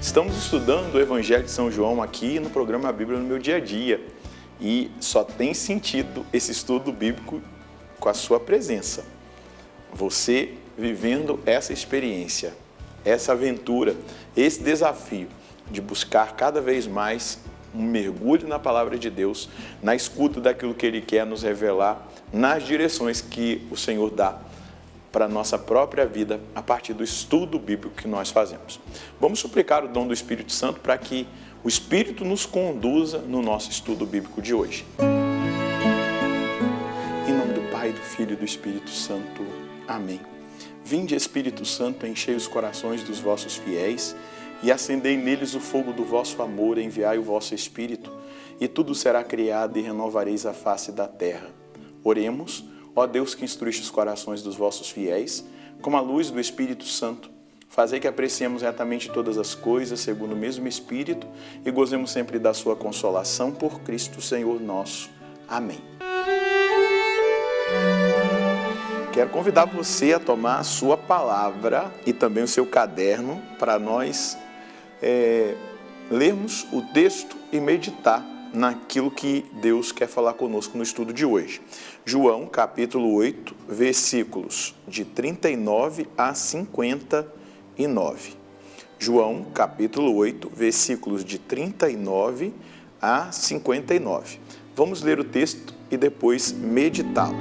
Estamos estudando o Evangelho de São João aqui no programa A Bíblia no Meu Dia a Dia. E só tem sentido esse estudo bíblico com a sua presença. Você vivendo essa experiência, essa aventura, esse desafio de buscar cada vez mais um mergulho na palavra de Deus, na escuta daquilo que Ele quer nos revelar, nas direções que o Senhor dá para a nossa própria vida a partir do estudo bíblico que nós fazemos. Vamos suplicar o dom do Espírito Santo para que o Espírito nos conduza no nosso estudo bíblico de hoje. Em nome do Pai, do Filho e do Espírito Santo. Amém. Vinde, Espírito Santo, enchei os corações dos vossos fiéis e acendei neles o fogo do vosso amor, enviai o vosso Espírito, e tudo será criado e renovareis a face da terra. Oremos. Ó Deus, que instruíste os corações dos vossos fiéis, com a luz do Espírito Santo, fazei que apreciemos retamente todas as coisas, segundo o mesmo Espírito, e gozemos sempre da sua consolação por Cristo Senhor nosso. Amém. Quero convidar você a tomar a sua palavra e também o seu caderno para nós lermos o texto e meditar naquilo que Deus quer falar conosco no estudo de hoje. João, capítulo 8, versículos de 39 a 59. João, capítulo 8, versículos de 39 a 59. Vamos ler o texto e depois meditá-lo.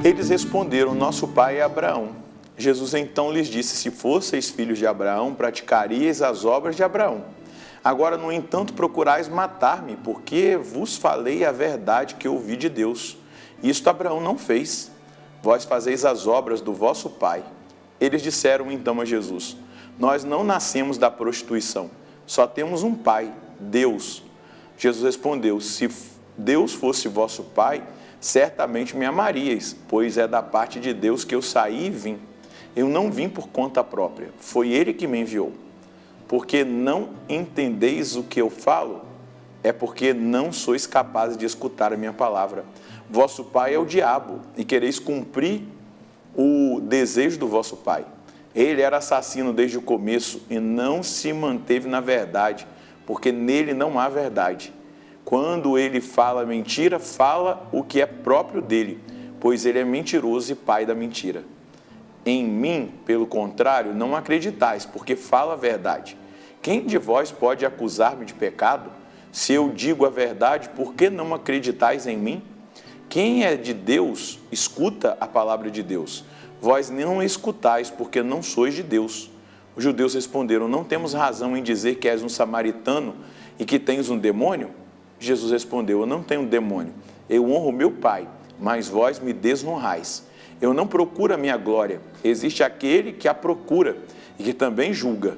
Eles responderam: nosso pai é Abraão. Jesus então lhes disse: se fosseis filhos de Abraão, praticaríeis as obras de Abraão. Agora, no entanto, procurais matar-me, porque vos falei a verdade que ouvi de Deus. Isto Abraão não fez. Vós fazeis as obras do vosso pai. Eles disseram então a Jesus: nós não nascemos da prostituição, só temos um pai, Deus. Jesus respondeu: se Deus fosse vosso pai, certamente me amaríeis, pois é da parte de Deus que eu saí e vim. Eu não vim por conta própria, foi Ele que me enviou. Porque não entendeis o que eu falo, é porque não sois capazes de escutar a minha palavra. Vosso pai é o diabo, e quereis cumprir o desejo do vosso pai. Ele era assassino desde o começo e não se manteve na verdade, porque nele não há verdade. Quando ele fala mentira, fala o que é próprio dele, pois ele é mentiroso e pai da mentira. Em mim, pelo contrário, não acreditais, porque fala a verdade. Quem de vós pode acusar-me de pecado? Se eu digo a verdade, por que não acreditais em mim? Quem é de Deus, escuta a palavra de Deus. Vós não escutais, porque não sois de Deus. Os judeus responderam: não temos razão em dizer que és um samaritano e que tens um demônio? Jesus respondeu: eu não tenho um demônio. Eu honro meu Pai, mas vós me desonrais. Eu não procuro a minha glória. Existe aquele que a procura e que também julga.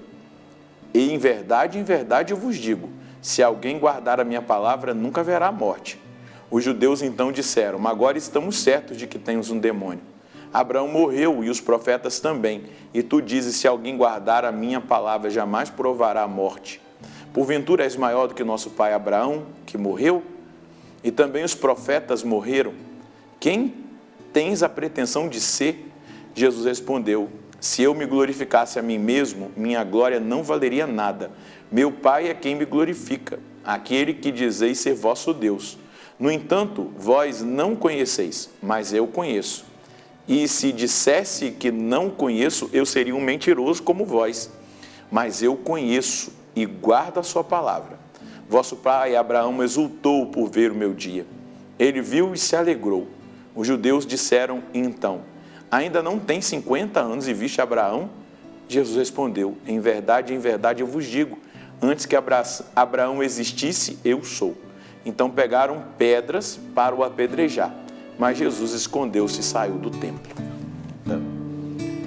E em verdade eu vos digo, se alguém guardar a minha palavra, nunca verá morte. Os judeus então disseram: mas agora estamos certos de que temos um demônio. Abraão morreu e os profetas também. E tu dizes: se alguém guardar a minha palavra, jamais provará a morte. Porventura és maior do que nosso pai Abraão, que morreu? E também os profetas morreram. Quem tens a pretensão de ser? Jesus respondeu: se eu me glorificasse a mim mesmo, minha glória não valeria nada. Meu Pai é quem me glorifica, aquele que dizeis ser vosso Deus. No entanto, vós não conheceis, mas eu conheço. E se dissesse que não conheço, eu seria um mentiroso como vós. Mas eu conheço e guardo a sua palavra. Vosso pai Abraão exultou por ver o meu dia. Ele viu e se alegrou. Os judeus disseram então: ainda não tem 50 anos e viste Abraão? Jesus respondeu: em verdade eu vos digo, antes que Abraão existisse, eu sou. Então pegaram pedras para o apedrejar, mas Jesus escondeu-se e saiu do templo.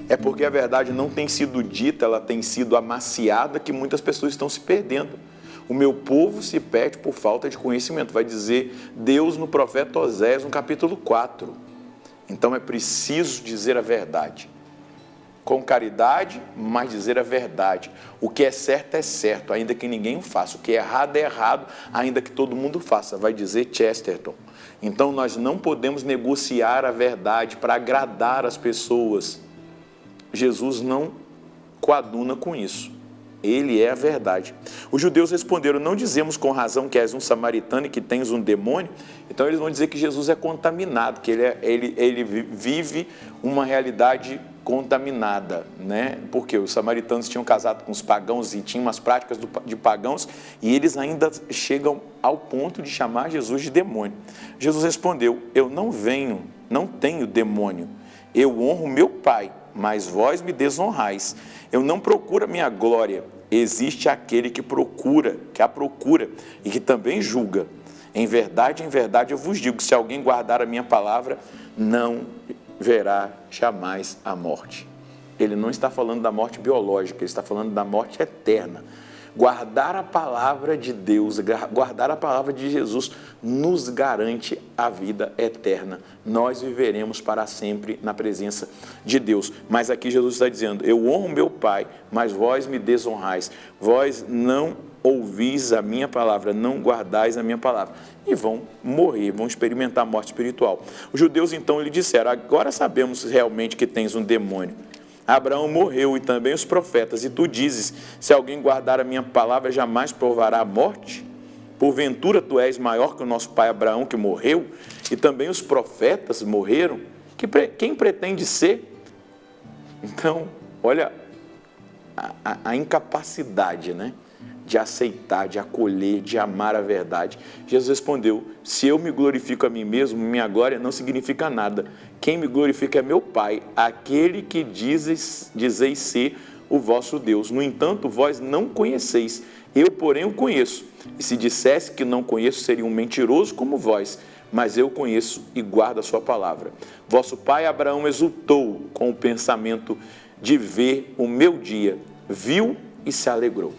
É porque a verdade não tem sido dita, ela tem sido amaciada, que muitas pessoas estão se perdendo. O meu povo se perde por falta de conhecimento, vai dizer Deus no profeta Oséias, no capítulo 4. Então é preciso dizer a verdade. Com caridade, mas dizer a verdade. O que é certo, ainda que ninguém o faça. O que é errado, ainda que todo mundo faça, vai dizer Chesterton. Então nós não podemos negociar a verdade para agradar as pessoas. Jesus não coaduna com isso. Ele é a verdade. Os judeus responderam: não dizemos com razão que és um samaritano e que tens um demônio? Então eles vão dizer que Jesus é contaminado, que ele vive uma realidade contaminada, né? Porque os samaritanos tinham casado com os pagãos e tinham umas práticas de pagãos, e eles ainda chegam ao ponto de chamar Jesus de demônio. Jesus respondeu: eu não tenho demônio. Eu honro meu Pai, mas vós me desonrais. Eu não procuro a minha glória. Existe aquele que a procura e que também julga. Em verdade, eu vos digo, se alguém guardar a minha palavra, não verá jamais a morte. Ele não está falando da morte biológica, ele está falando da morte eterna. Guardar a palavra de Deus, guardar a palavra de Jesus, nos garante a vida eterna. Nós viveremos para sempre na presença de Deus. Mas aqui Jesus está dizendo: eu honro meu Pai, mas vós me desonrais. Vós não ouvis a minha palavra, não guardais a minha palavra. E vão morrer, vão experimentar a morte espiritual. Os judeus então lhe disseram: agora sabemos realmente que tens um demônio. Abraão morreu e também os profetas, e tu dizes: se alguém guardar a minha palavra, jamais provará a morte? Porventura tu és maior que o nosso pai Abraão, que morreu, e também os profetas morreram? Quem pretende ser? Então, olha a incapacidade, né, de aceitar, de acolher, de amar a verdade. Jesus respondeu: se eu me glorifico a mim mesmo, minha glória não significa nada. Quem me glorifica é meu Pai, aquele que dizeis ser o vosso Deus. No entanto, vós não conheceis, eu, porém, o conheço. E se dissesse que não conheço, seria um mentiroso como vós, mas eu conheço e guardo a sua palavra. Vosso pai Abraão exultou com o pensamento de ver o meu dia, viu e se alegrou.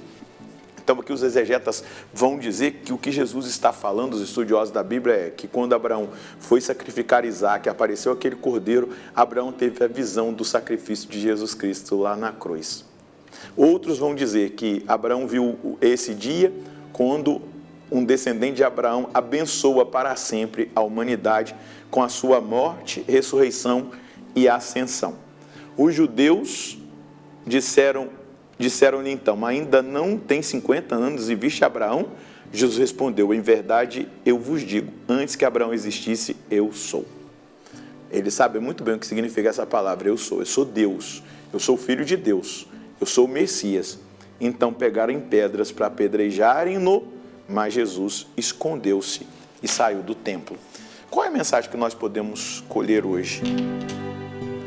Então aqui os exegetas vão dizer que o que Jesus está falando, os estudiosos da Bíblia, é que quando Abraão foi sacrificar Isaque, apareceu aquele cordeiro, Abraão teve a visão do sacrifício de Jesus Cristo lá na cruz. Outros vão dizer que Abraão viu esse dia quando um descendente de Abraão abençoa para sempre a humanidade com a sua morte, ressurreição e ascensão. Os judeus disseram-lhe então: ainda não tem 50 anos e viste Abraão? Jesus respondeu: em verdade eu vos digo, antes que Abraão existisse, eu sou. Ele sabe muito bem o que significa essa palavra: eu sou Deus, eu sou filho de Deus, eu sou o Messias. Então pegaram em pedras para apedrejarem-no, mas Jesus escondeu-se e saiu do templo. Qual é a mensagem que nós podemos colher hoje?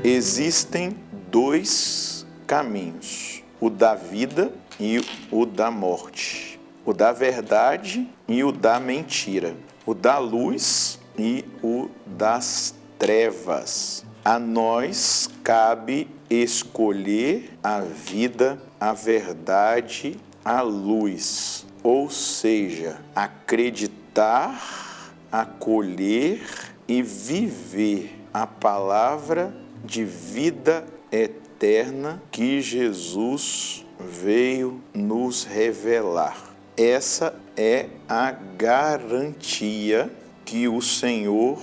Existem dois caminhos: o da vida e o da morte, o da verdade e o da mentira, o da luz e o das trevas. A nós cabe escolher a vida, a verdade, a luz, ou seja, acreditar, acolher e viver a palavra de vida eterna que Jesus veio nos revelar. Essa é a garantia que o Senhor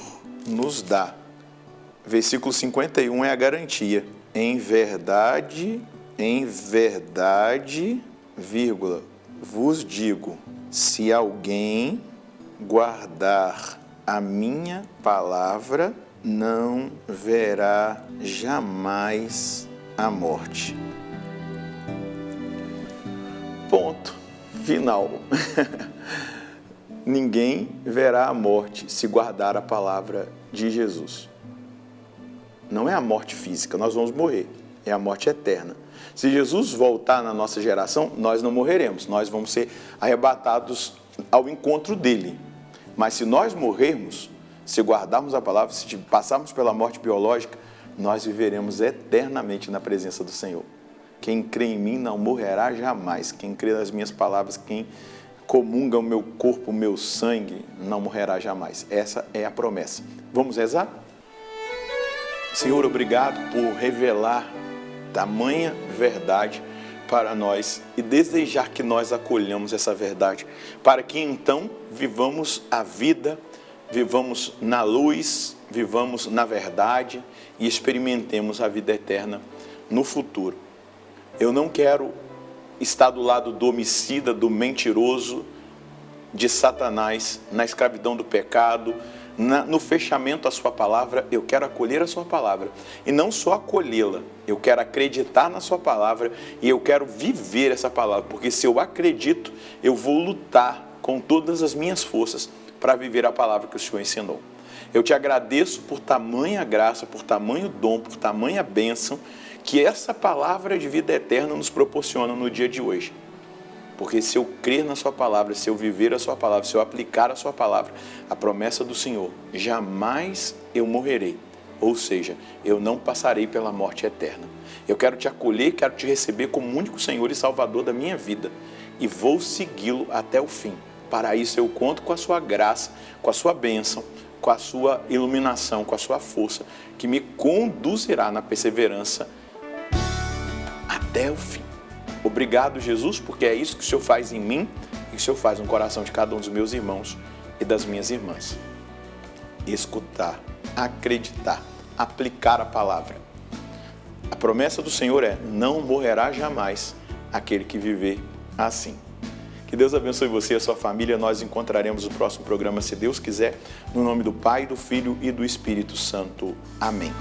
nos dá. Versículo 51 é a garantia. Em verdade, vírgula, vos digo, se alguém guardar a minha palavra, não verá jamais a morte. Ponto final. Ninguém verá a morte se guardar a palavra de Jesus. Não é a morte física, nós vamos morrer, é a morte eterna. Se Jesus voltar na nossa geração, nós não morreremos, nós vamos ser arrebatados ao encontro dele. Mas se nós morrermos, se guardarmos a palavra, se passarmos pela morte biológica, nós viveremos eternamente na presença do Senhor. Quem crê em mim não morrerá jamais. Quem crê nas minhas palavras, quem comunga o meu corpo, o meu sangue, não morrerá jamais. Essa é a promessa. Vamos rezar? Senhor, obrigado por revelar tamanha verdade para nós e desejar que nós acolhamos essa verdade, para que então vivamos a vida, vivamos na luz, vivamos na verdade e experimentemos a vida eterna no futuro. Eu não quero estar do lado do homicida, do mentiroso, de Satanás, na escravidão do pecado, no fechamento à sua palavra. Eu quero acolher a sua palavra. E não só acolhê-la, eu quero acreditar na sua palavra e eu quero viver essa palavra. Porque se eu acredito, eu vou lutar com todas as minhas forças para viver a palavra que o Senhor ensinou. Eu te agradeço por tamanha graça, por tamanho dom, por tamanha bênção que essa palavra de vida eterna nos proporciona no dia de hoje. Porque se eu crer na sua palavra, se eu viver a sua palavra, se eu aplicar a sua palavra, a promessa do Senhor, jamais eu morrerei. Ou seja, eu não passarei pela morte eterna. Eu quero te acolher, quero te receber como único Senhor e Salvador da minha vida. E vou segui-lo até o fim. Para isso eu conto com a sua graça, com a sua bênção, com a sua iluminação, com a sua força, que me conduzirá na perseverança até o fim. Obrigado, Jesus, porque é isso que o Senhor faz em mim e que o Senhor faz no coração de cada um dos meus irmãos e das minhas irmãs. Escutar, acreditar, aplicar a palavra. A promessa do Senhor é: não morrerá jamais aquele que viver assim. Que Deus abençoe você e a sua família. Nós encontraremos no próximo programa, se Deus quiser, no nome do Pai, do Filho e do Espírito Santo. Amém.